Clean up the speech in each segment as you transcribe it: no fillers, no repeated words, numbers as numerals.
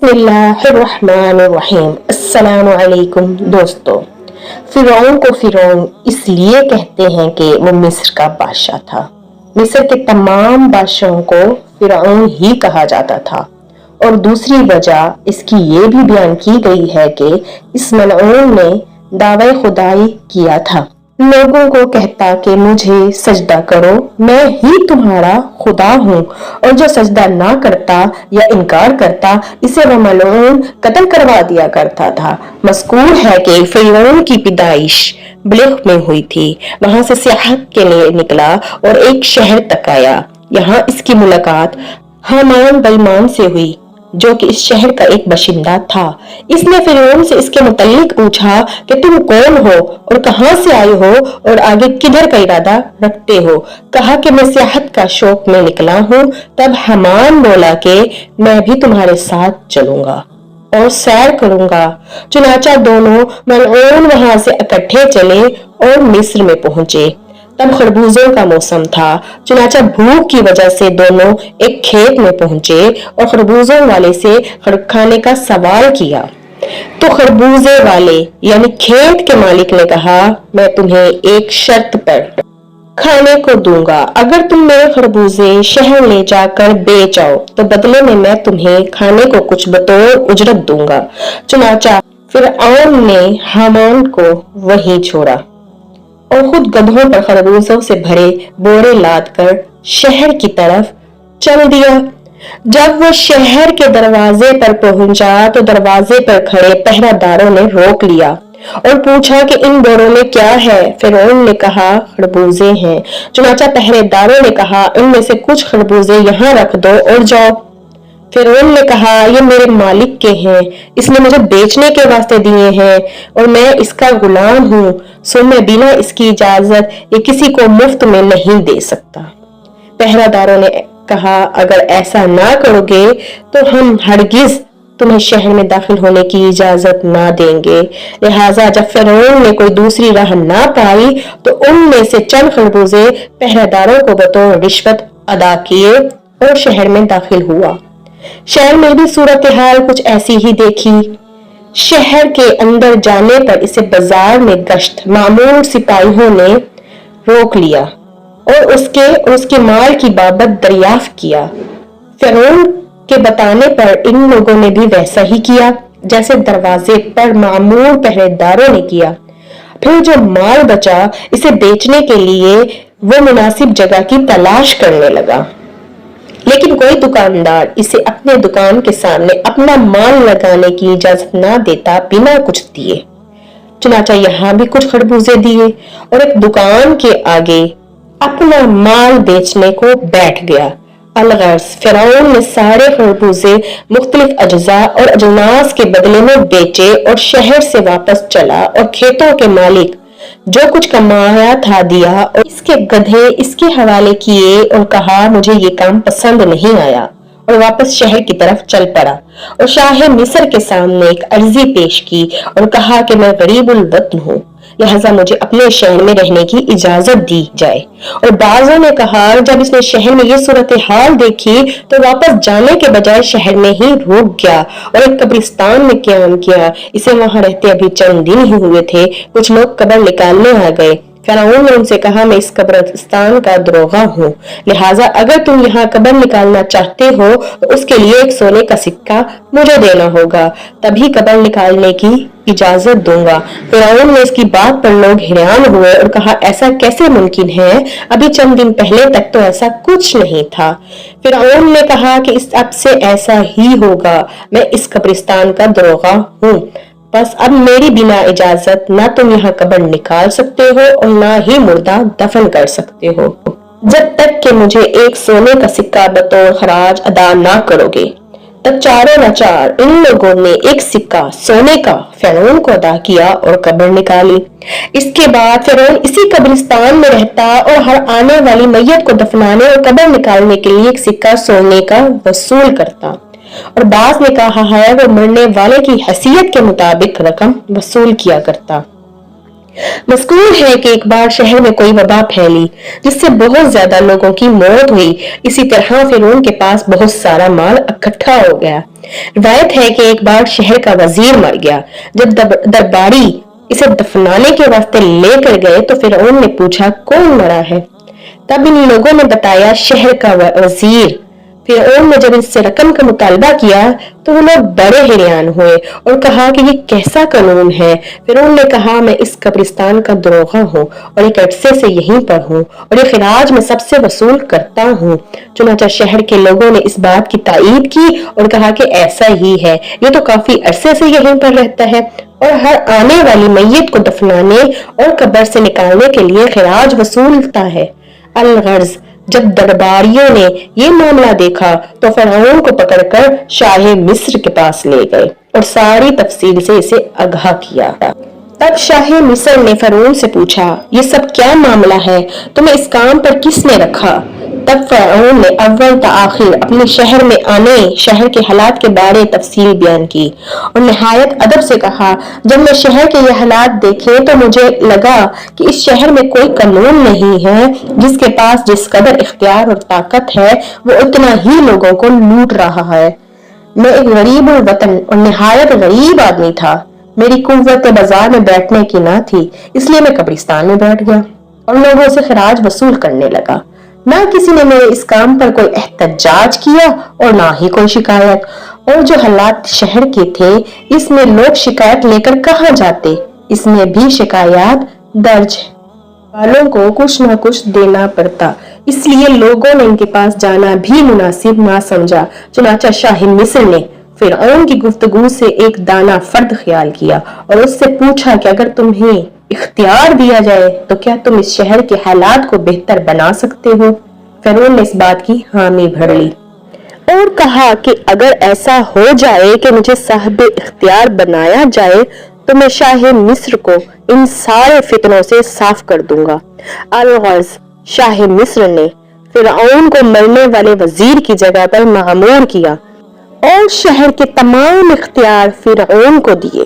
बिस्मिल्लाहिर्रहमानिर्रहीम। अस्सलामु अलैकुम दोस्तों। फिरौन को फिरौन इसलिए कहते हैं कि वो मिस्र का बादशाह था। मिस्र के तमाम बादशाहों को फिरौन ही कहा जाता था और दूसरी वजह इसकी ये भी बयान की गई है कि इस मलऊन ने दावे खुदाई किया था। लोगों को कहता कि मुझे सजदा करो, मैं ही तुम्हारा खुदा हूँ, और जो सजदा ना करता या इनकार करता इसे वह मलऊन कत्ल करवा दिया करता था। मज़कूर है कि फिरौन की पैदाइश बिल्ख में हुई थी, वहां से सियाहत के लिए निकला और एक शहर तक आया। यहाँ इसकी मुलाकात हामान बलमान से हुई जो कि इस शहर का एक बाशिंदा था। इसने फिरौन से इसके मुतल्लिक पूछा कि तुम कौन हो और कहां से आए हो और आगे किधर का इरादा रखते हो। कहा कि मैं सियाहत का शौक में निकला हूँ। तब हामान बोला कि मैं भी तुम्हारे साथ चलूंगा और सैर करूंगा। चुनाचा दोनों मलऊन वहां से इकट्ठे चले और मिस्र में पहुंचे। तब खरबूजों का मौसम था, चुनाचा भूख की वजह से दोनों एक खेत में पहुंचे और खरबूजों वाले से खाने का सवाल किया। तो खरबूजे वाले यानी खेत के मालिक ने कहा, मैं तुम्हें एक शर्त पर खाने को दूंगा। अगर तुम मेरे खरबूजे शहर ले जाकर बेच आओ तो बदले में मैं तुम्हें खाने को कुछ बतौर उजरत दूंगा। चुनाचा फिरऔन ने हामान को वहीं छोड़ा और खुद गधों पर खरबूजों से भरे बोरे लाद कर शहर की तरफ चल दिया। जब वो शहर के दरवाजे पर पहुंचा तो दरवाजे पर खड़े पहरादारों ने रोक लिया और पूछा कि इन बोरों में क्या है। फिरौन ने कहा, खरबूजे हैं। चुनाचा पहरेदारों ने कहा, इनमें से कुछ खरबूजे यहाँ रख दो और जाओ। फिरौन ने कहा, ये मेरे मालिक के हैं, इसने मुझे बेचने के वास्ते दिए हैं और मैं इसका गुलाम हूँ, सो मैं बिना इसकी इजाजत ये किसी को मुफ्त में नहीं दे सकता। पहरादारों ने कहा, अगर ऐसा ना करोगे तो हम हरगिज तुम्हें शहर में दाखिल होने की इजाजत ना देंगे। लिहाजा जब फिरौन ने कोई दूसरी राह ना पाई तो उनमें से चंद खरबूजे पहरेदारों को बतौर रिश्वत अदा किए और शहर में दाखिल हुआ। शहर में भी सूरत हाल कुछ ऐसी ही देखी। शहर के अंदर जाने पर इसे बाजार में गश्त मामूल सिपाहियों ने रोक लिया और उसके माल की बाबत दरियाफ्त किया। फिरौन के बताने पर इन लोगों ने भी वैसा ही किया जैसे दरवाजे पर मामूल पहरेदारों ने किया। फिर जो माल बचा इसे बेचने के लिए वो मुनासिब जगह की तलाश करने लगा, लेकिन कोई दुकानदार इसे अपने दुकान के सामने अपना माल लगाने की इजाजत ना देता बिना कुछ दिए। चुनाचा यहाँ भी कुछ खरबूजे दिए और एक दुकान के आगे अपना माल बेचने को बैठ गया। अलगर्ज फिरौन ने सारे खरबूजे मुख्तलिफ अज्जा और अजनास के बदले में बेचे और शहर से वापस चला और खेतों के मालिक जो कुछ कमाया था दिया और इसके गधे इसके हवाले किए और कहा, मुझे ये काम पसंद नहीं आया, और वापस शहर की तरफ चल पड़ा और शाह मिस्र के सामने एक अर्जी पेश की और कहा कि मैं गरीबुल वतन हूँ, लिहाजा मुझे अपने शहर में रहने की इजाजत दी जाए। और बाज़ों ने कहा, जब इसने शहर में ये सूरत हाल देखी तो वापस जाने के बजाय शहर में ही रुक गया और एक कब्रिस्तान में क़याम किया। इसे वहां रहते अभी चंद दिन ही हुए थे। कुछ लोग कब्र निकालने आ गए। फिरौन ने उनसे कहा, मैं इस कब्रिस्तान का दरोगा हूँ, लिहाजा अगर तुम यहाँ कब्र निकालना चाहते हो तो उसके लिए एक सोने का सिक्का मुझे देना होगा, तभी कब्र निकालने की इजाजत दूंगा। फिरौन ने इसकी बात पर लोग हैरान हुए और कहा, ऐसा कैसे मुमकिन है, अभी चंद दिन पहले तक तो ऐसा कुछ नहीं था। फिरौन ने कहा कि इस अब से ऐसा ही होगा, मैं इस कब्रिस्तान का दरोगा हूँ, बस अब मेरी बिना इजाजत ना तुम यहाँ कब्र निकाल सकते हो और ना ही मुर्दा दफन कर सकते हो, जब तक कि मुझे एक सोने का सिक्का बतौर खराज अदा ना करोगे। तब चारों नाचार इन लोगों ने एक सिक्का सोने का फिरौन को अदा किया और कब्र निकाली। इसके बाद फिरौन इसी कब्रिस्तान में रहता और हर आने वाली मैयत को दफनाने और कब्र निकालने के लिए एक सिक्का सोने का वसूल करता और बाज ने कहा है वो मरने वाले की हैसियत के मुताबिक रकम वसूल किया करता। मज़कूर है कि एक बार शहर में कोई वबा फैली जिससे बहुत ज्यादा लोगों की मौत हुई। इसी तरह फिरौन के पास बहुत सारा माल इकट्ठा हो गया। روایت ہے کہ ایک بار شہر کا وزیر مر گیا۔ جب درباری اسے دفنانے کے واسطے لے کر گئے تو فرعون نے پوچھا کون مرا ہے؟ تب ان لوگوں نے بتایا شہر کا وزیر۔ فرعون نے جب اس سے رقم کا مطالبہ کیا تو وہ لوگ بڑے حیران ہوئے اور کہا کہ یہ کیسا قانون ہے؟ فرعون نے کہا میں اس قبرستان کا دروغہ ہوں اور ایک عرصے سے یہیں پر ہوں اور یہ خراج میں سب سے وصول کرتا ہوں۔ چنانچہ شہر کے لوگوں نے اس بات کی تائید کی اور کہا کہ ایسا ہی ہے، یہ تو کافی عرصے سے یہیں پر رہتا ہے اور ہر آنے والی میت کو دفنانے اور قبر سے نکالنے کے لیے خراج وصولتا ہے۔ الغرض جب درباریوں نے یہ معاملہ دیکھا تو فرعون کو پکڑ کر شاہ مصر کے پاس لے گئے اور ساری تفصیل سے اسے آگاہ کیا۔ تب شاہ مصر نے فرعون سے پوچھا یہ سب کیا معاملہ ہے؟ تمہیں اس کام پر کس نے رکھا؟ تب فرعون نے اول تا آخر اپنے شہر میں آنے شہر کے حالات کے بارے تفصیل بیان کی اور نہایت ادب سے کہا جب میں شہر کے یہ حالات دیکھے تو مجھے لگا کہ اس شہر میں کوئی قانون نہیں ہے، جس کے پاس جس قدر اختیار اور طاقت ہے وہ اتنا ہی لوگوں کو لوٹ رہا ہے۔ میں ایک غریب الوطن اور نہایت غریب آدمی تھا، میری قوت بازار میں بیٹھنے کی نہ تھی، اس لیے میں قبرستان میں بیٹھ گیا اور لوگوں سے خراج وصول کرنے لگا۔ نہ کسی نے میرے اس کام پر کوئی احتجاج کیا اور نہ ہی کوئی شکایت، اور جو حالات شہر کے تھے اس میں لوگ شکایت لے کر کہاں جاتے، اس میں بھی شکایات درج والوں کو کچھ نہ کچھ دینا پڑتا، اس لیے لوگوں نے ان کے پاس جانا بھی مناسب نہ سمجھا۔ چنانچہ شاہ مصر نے فرعون کی گفتگو سے ایک دانا فرد خیال کیا اور اس سے پوچھا کہ اگر تمہیں اختیار دیا جائے تو کیا تم اس شہر کے حالات کو بہتر بنا سکتے ہو؟ فرعون نے اس بات کی حامی بھر لی اور کہا کہ اگر ایسا ہو جائے کہ مجھے صاحب اختیار بنایا جائے تو میں شاہ مصر کو ان سارے فتنوں سے صاف کر دوں گا۔ الغرض شاہ مصر نے فرعون کو مرنے والے وزیر کی جگہ پر معمور کیا اور شہر کے تمام اختیار فرعون کو دیے۔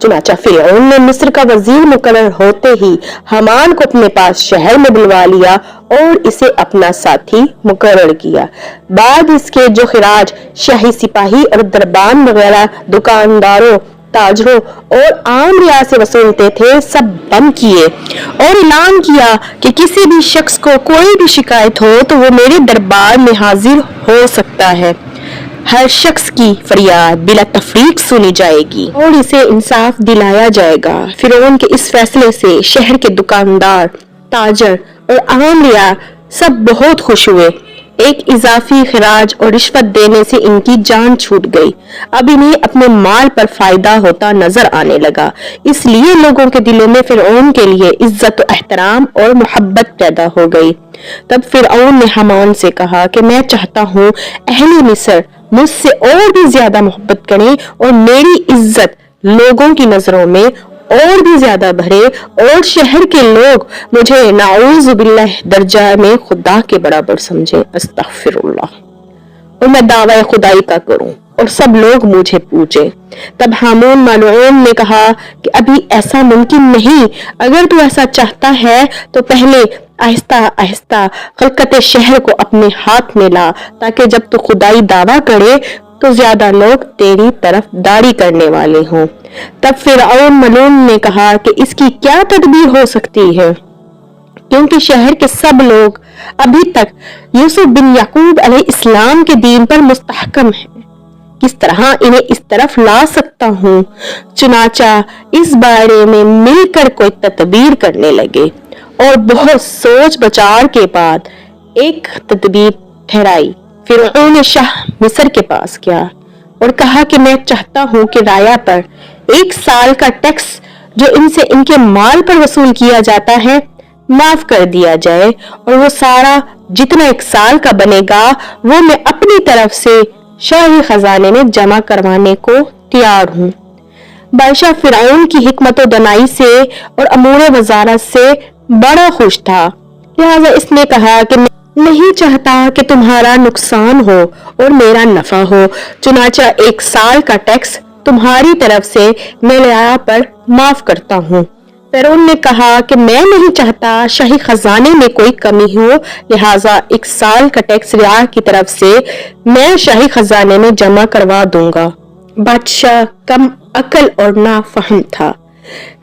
چنانچہ فرعون نے مصر کا وزیر مقرر ہوتے ہی حامان کو اپنے پاس شہر میں بلوا لیا اور اسے اپنا ساتھی مقرر کیا۔ بعد اس کے جو خراج شاہی سپاہی اور دربان وغیرہ دکانداروں، تاجروں اور عام رعایا سے وصولتے تھے سب بند کیے اور اعلان کیا کہ کسی بھی شخص کو کوئی بھی شکایت ہو تو وہ میرے دربار میں حاضر ہو سکتا ہے، ہر شخص کی فریاد بلا تفریق سنی جائے گی اور اسے انصاف دلایا جائے گا۔ فرعون کے اس فیصلے سے شہر کے دکاندار، تاجر اور عام رعایا سب بہت خوش ہوئے۔ ایک اضافی خراج اور رشوت دینے سے ان کی جان چھوٹ گئی، اب انہیں اپنے مال پر فائدہ ہوتا نظر آنے لگا، اس لیے لوگوں کے دلوں میں فرعون کے لیے عزت و احترام اور محبت پیدا ہو گئی۔ تب فرعون نے حامان سے کہا کہ میں چاہتا ہوں اہل مصر مجھ سے اور بھی زیادہ محبت کریں اور میری عزت لوگوں کی نظروں میں اور بھی زیادہ بڑھے اور شہر کے لوگ مجھے نعوذ باللہ درجہ میں خدا کے برابر سمجھیں، استغفر اللہ، اور میں دعوی خدائی کا کروں اور سب لوگ مجھے پوچھیں۔ تب حامان ملعون نے کہا کہ ابھی ایسا ممکن نہیں، اگر تو ایسا چاہتا ہے تو پہلے آہستہ آہستہ خلقت شہر کو اپنے ہاتھ میں لا، تاکہ جب تو خدائی دعویٰ کرے تو زیادہ لوگ تیری طرف داری کرنے والے ہوں۔ تب فرعون ملعون نے کہا کہ اس کی کیا تدبیر ہو سکتی ہے، کیونکہ شہر کے سب لوگ ابھی تک یوسف بن یعقوب علیہ السلام کے دین پر مستحکم ہیں، کس طرح انہیں اس طرف لا سکتا ہوں؟ چنانچہ اس بارے میں مل کر کوئی تدبیر کرنے لگے اور بہت سوچ بچار کے بعد ایک تدبیر ٹھہرائی۔ فرعون شاہ مصر کے پاس گیا اور کہا کہ میں چاہتا ہوں کہ رعایا پر 1 سال کا ٹیکس جو ان سے ان کے مال پر وصول کیا جاتا ہے معاف کر دیا جائے، اور وہ سارا جتنا 1 سال کا بنے گا وہ میں اپنی طرف سے شاہی خزانے میں جمع کروانے کو تیار ہوں۔ بادشاہ فرعون کی حکمت و دانائی سے اور امور وزارت سے بڑا خوش تھا، لہذا اس نے کہا کہ میں نہیں چاہتا کہ تمہارا نقصان ہو اور میرا نفع ہو، چنانچہ 1 سال کا ٹیکس تمہاری طرف سے میں رعایا پر معاف کرتا ہوں۔ फिरौन ने कहा कि मैं नहीं चाहता शाही खजाने में कोई कमी हो, लिहाजा 1 साल का टैक्स रियाया की तरफ से मैं शाही खजाने में जमा करवा दूंगा। बादशाह कम अकल और नाफहम था।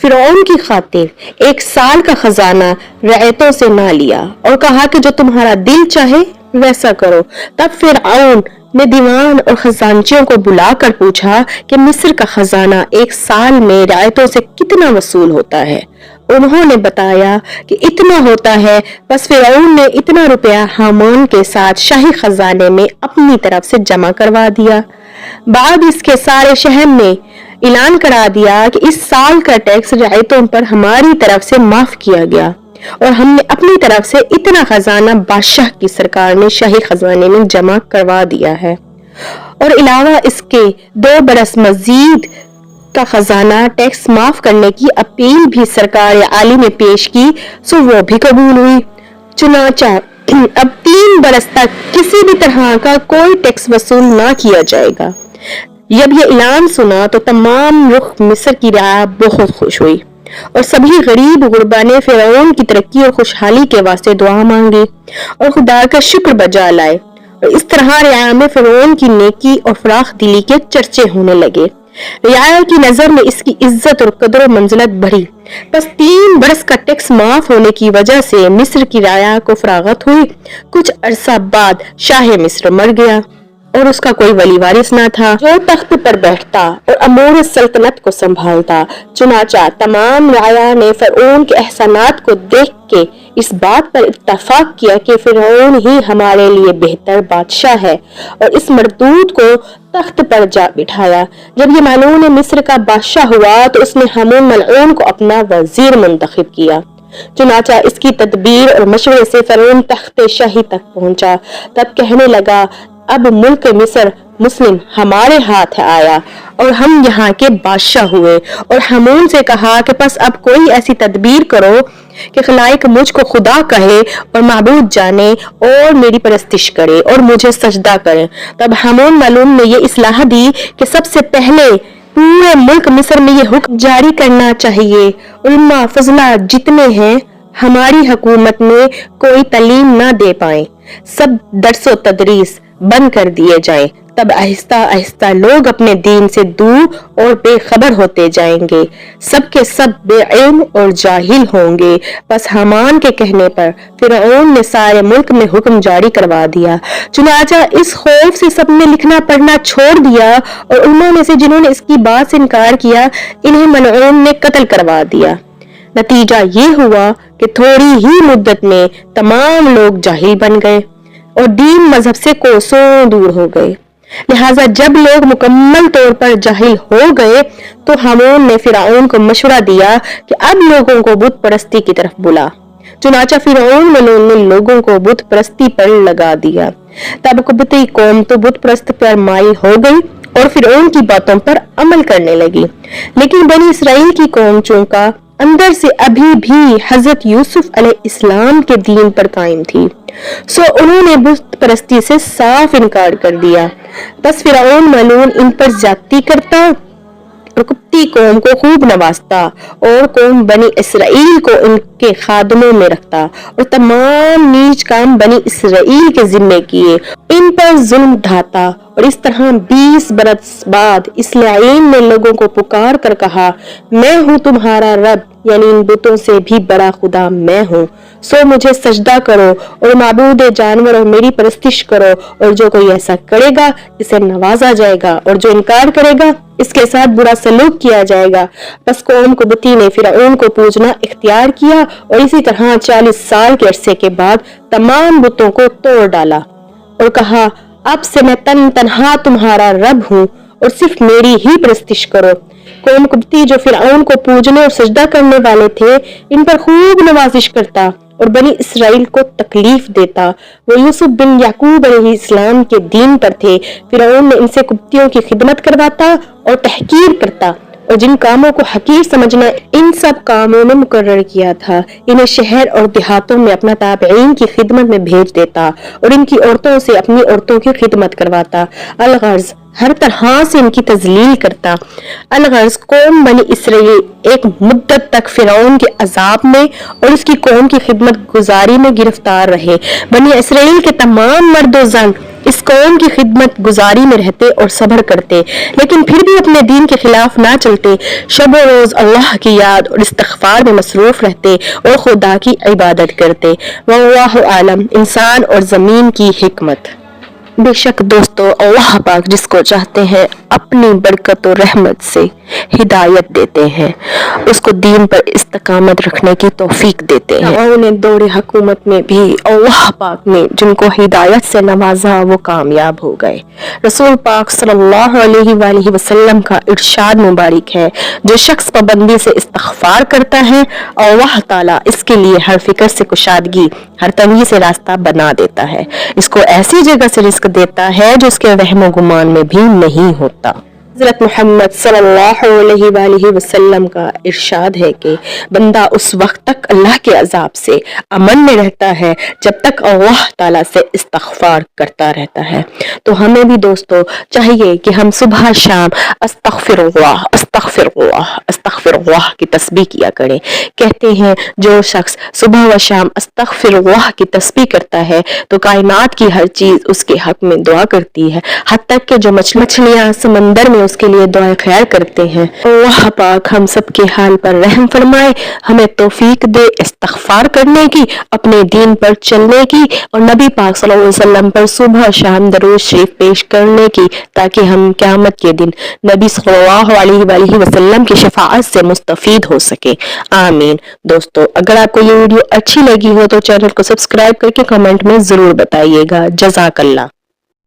फिरौन की खातिर 1 साल का खजाना रअयतों से ना लिया और कहा कि जो तुम्हारा दिल चाहे वैसा करो। तब फिरौन ने दीवान और खजांचियों को बुलाकर पूछा कि मिस्र का खजाना 1 साल में रअयतों से कितना वसूल होता है। उन्होंने बताया कि इतना होता है। बस फिरौन ने इतना रुपया हामान के साथ शाही खजाने में अपनी तरफ से जमा करवा दिया। बाद इसके सारे शहर ने ऐलान करा दिया कि इस साल का टैक्स रअयतों पर हमारी तरफ से माफ किया गया और हमने अपनी तरफ से इतना खजाना बादशाह की सरकार ने शाही खजाने में जमा करवा दिया है और अलावा इसके 2 बरस मजीद का खजाना टैक्स माफ करने की अपील भी सरकार आली में पेश की, सो वो भी कबूल हुई। चुनाचा अब 3 बरस तक किसी भी तरह का कोई टैक्स वसूल ना किया जाएगा। जब ये ऐलान सुना तो तमाम रुख मिस्र की रियाया बहुत खुश हुई और सभी गरीब गुरबा ने फिरौन की तरक्की और खुशहाली के वास्ते दुआ मांगी और खुदा का शुक्र बजा लाए और इस तरह रियाया में फिरौन की नेकी और फराख दिली के चर्चे होने लगे। रियाया की नजर में इसकी इज्जत और कदर और मंजिलत बढ़ी। बस 3 बरस का टैक्स माफ होने की वजह से मिस्र की रियाया को फरागत हुई। कुछ अरसा बाद शाह मिस्र मर गया और उसका कोई वली वारिस ना था जो तख्त पर बैठता और अमूर सल्तनत को संभालता। चुनाचा तमाम राया ने फिरौन के एहसानात को देख के इस बात पर इत्तफाक किया कि फिरौन ही हमारे लिए बेहतर बादशाह है और इस मरदूद को तख्त पर जा बिठाया। जब ये मानून मिस्र का बादशाह हुआ तो उसने हामून मलऊन को अपना वजीर मुंतखब किया। चुनाचा इसकी तदबीर और मशवरे से फिरौन तख्त शाही तक पहुंचा। तब कहने लगा, अब मुल्क मिस्र मुस्लिम हमारे हाथ आया और हम यहाँ के बादशाह हुए। और हामून से कहा कि बस अब कोई ऐसी तदबीर करो कि खलाइक मुझको खुदा कहे और माबूद जाने और मेरी परस्तिश करे और मुझे सजदा करे। तब हामून मालूम ने ये इस्लाह दी कि सबसे पहले पूरे मुल्क मिस्र में ये हुक्म जारी करना चाहिए, उलमा फजला जितने हैं हमारी हुकूमत में कोई तालीम ना दे पाए, सब दरसो तदरीस बंद कर दिए जाएं। तब आहिस्ता आहिस्ता लोग अपने दीन से दूर और बेखबर होते जाएंगे, सबके सब बेइल्म और जाहिल होंगे। बस हामान के कहने पर फिरौन ने सारे मुल्क में हुक्म जारी करवा दिया। चुनाचा इस खौफ से सबने लिखना पढ़ना छोड़ दिया और उन्होंने से जिन्होंने इसकी बात से इनकार किया इन्हें मलऊन ने कत्ल करवा दिया। नतीजा ये हुआ कि थोड़ी ही मुद्दत में तमाम लोग जाहिल बन गए और दीन मजहब से कोसों दूर हो गए। लिहाजा जब लोग मुकम्मल तौर पर जाहिल हो गए तो हामून ने फिरौन को मशवरा दिया कि अब लोगों को बुत परस्ती की तरफ बुला। चुनाचा फिरौन ने लोगों को बुत परस्ती पर लगा दिया। तब कुब्ती कौम तो बुत परस्त पर माइल हो गई और फिरौन की बातों पर अमल करने लगी। लेकिन बनी इसराइल की कौम चूंका अंदर से अभी भी हजरत यूसुफ अलैहिस्सलाम के दीन पर कायम थी, सो उन्होंने बुत परस्ती से साफ इनकार कर दिया। बस फिरौन मलून इन पर ज्यादती करता और कुप्ती कौम को खूब नवाजता और कौम बनी इसराइल को इनके खादमों में रखता और तमाम नीच काम बनी इसराइल के जिम्मे किए, इन पर जुल्म ढाता। और इस तरह 20 बरस बाद इसराइल ने लोगों को पुकार कर कहा, मैं हूँ तुम्हारा रब, यानी इन बुतों से भी बड़ा खुदा मैं हूँ, सो मुझे सजदा करो और माबूद जानवर और मेरी परस्तिश करो। और जो कोई ऐसा करेगा इसे नवाजा जाएगा और जो इनकार करेगा इसके साथ बुरा सलूक किया जाएगा। बस कौम कुब्ती ने फिरौन को पूजना इख्तियार किया और इसी तरह 40 साल के अरसे के बाद तमाम बुतों को तोड़ डाला और कहा, अब से मैं तन्हा तुम्हारा रब हूँ और सिर्फ मेरी ही परस्तिश करो। कौम कुब्ती जो फिरौन को पूजने और सजदा करने वाले थे इन पर खूब नवाजिश करता और बनी इसराइल को तकलीफ देता। वो यूसुफ बिन याकूब अलैहिस्सलाम के दीन पर थे। फिरौन ने इनसे कुब्तियों की खिदमत करवाता और तहकीर करता اور جن کاموں کو حقیر سمجھنا ان سب کاموں میں مقرر کیا تھا، انہیں شہر اور دیہاتوں میں اپنا تابعین کی خدمت میں بھیج دیتا اور ان کی عورتوں سے اپنی عورتوں کی خدمت کرواتا۔ الغرض ہر طرح سے ان کی تذلیل کرتا۔ الغرض قوم بنی اسرائیل ایک مدت تک فرعون کے عذاب میں اور اس کی قوم کی خدمت گزاری میں گرفتار رہے۔ بنی اسرائیل کے تمام مرد و زن اس قوم کی خدمت گزاری میں رہتے اور صبر کرتے، لیکن پھر بھی اپنے دین کے خلاف نہ چلتے، شب و روز اللہ کی یاد اور استغفار میں مصروف رہتے اور خدا کی عبادت کرتے۔ واللہ اعلم۔ انسان اور زمین کی حکمت۔ بے شک دوستو، اللہ پاک جس کو چاہتے ہیں اپنی برکت و رحمت سے ہدایت دیتے ہیں، اس کو دین پر استقامت رکھنے کی توفیق دیتے ہیں، اور انہیں دور حکومت میں بھی اللہ پاک نے جن کو ہدایت سے نوازا وہ کامیاب ہو گئے۔ رسول پاک صلی اللہ علیہ وآلہ وسلم کا ارشاد مبارک ہے، جو شخص پابندی سے استغفار کرتا ہے اللہ تعالیٰ اس کے لیے ہر فکر سے کشادگی، ہر تنگی سے راستہ بنا دیتا ہے، اس کو ایسی جگہ سے رزق دیتا ہے جو اس کے وہم و گمان میں بھی نہیں ہوتا۔ حضرت محمد صلی اللہ علیہ وآلہ وسلم کا ارشاد ہے کہ بندہ اس وقت تک اللہ کے عذاب سے امن میں رہتا ہے جب تک اللہ تعالیٰ سے استغفار کرتا رہتا ہے۔ تو ہمیں بھی دوستو چاہیے کہ ہم صبح شام استغفر اللہ استغفر اللہ استغفر اللہ کی تسبیح کیا کریں۔ کہتے ہیں جو شخص صبح و شام استغفر اللہ کی تسبیح کرتا ہے تو کائنات کی ہر چیز اس کے حق میں دعا کرتی ہے، حتیٰ کہ جو مچھلیاں سمندر میں اس کے لیے دعائیں خیر کرتے ہیں۔ اللہ پاک ہم سب کے حال پر رحم فرمائے، ہمیں توفیق دے استغفار کرنے کی، اپنے دین پر چلنے کی، اور نبی پاک صلی اللہ علیہ وسلم پر صبح شام درود شریف پیش کرنے کی، تاکہ ہم قیامت کے دن نبی صلی اللہ علیہ وآلہ وسلم کی شفاعت سے مستفید ہو سکے۔ آمین۔ دوستو اگر آپ کو یہ ویڈیو اچھی لگی ہو تو چینل کو سبسکرائب کر کے کمنٹ میں ضرور بتائیے گا۔ جزاک اللہ۔